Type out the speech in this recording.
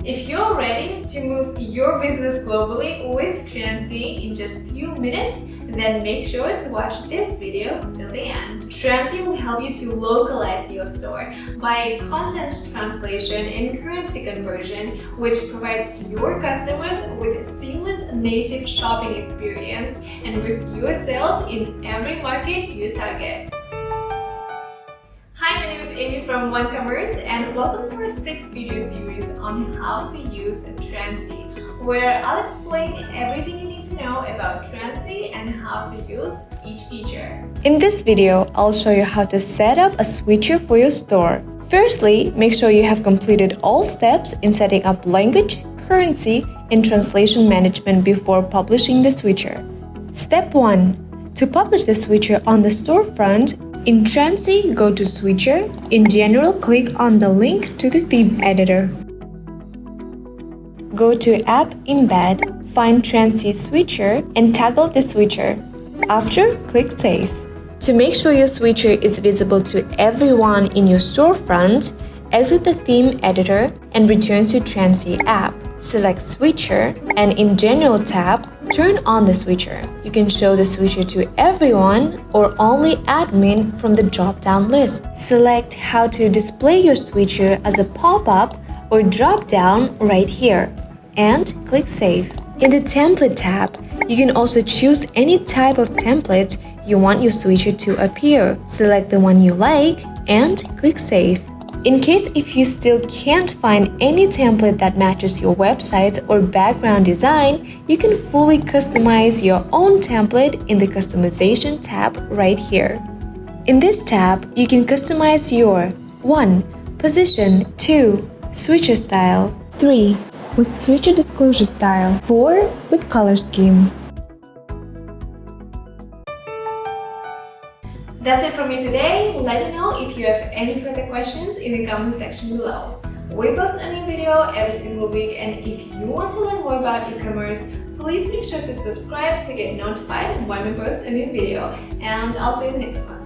If you're ready to move your business globally with Transcy in just a few minutes, then make sure to watch this video till the end. Transcy will help you to localize your store by content translation and currency conversion, which provides your customers with a seamless native shopping experience and boosts your sales in every market you target. Hi, my name is Amy from eCommerce and welcome to our 6th video series on how to use Transcy, where I'll explain everything you need to know about Transcy and how to use each feature. In this video, I'll show you how to set up a switcher for your store. Firstly, make sure you have completed all steps in setting up language, currency, and translation management before publishing the switcher. Step 1. To publish the switcher on the storefront, in Transcy, go to Switcher. In General, click on the link to the theme editor. Go to App Embed, find Transcy Switcher, and toggle the switcher. After, click Save. To make sure your switcher is visible to everyone in your storefront, exit the theme editor and return to Transcy app. Select Switcher and in General tab, turn on the switcher. You can show the switcher to everyone or only admin from the drop-down list. Select how to display your switcher as a pop-up or drop-down right here and click Save. In the Template tab, you can also choose any type of template you want your switcher to appear. Select the one you like and click Save. In case if you still can't find any template that matches your website or background design, you can fully customize your own template in the Customization tab right here. In this tab, you can customize your 1. Position, 2. Switcher style, 3. With switcher disclosure style, 4. With color scheme. That's it from me today. Let me know if you have any further questions in the comment section below. We post a new video every single week, and if you want to learn more about e-commerce, please make sure to subscribe to get notified when we post a new video. And I'll see you next one.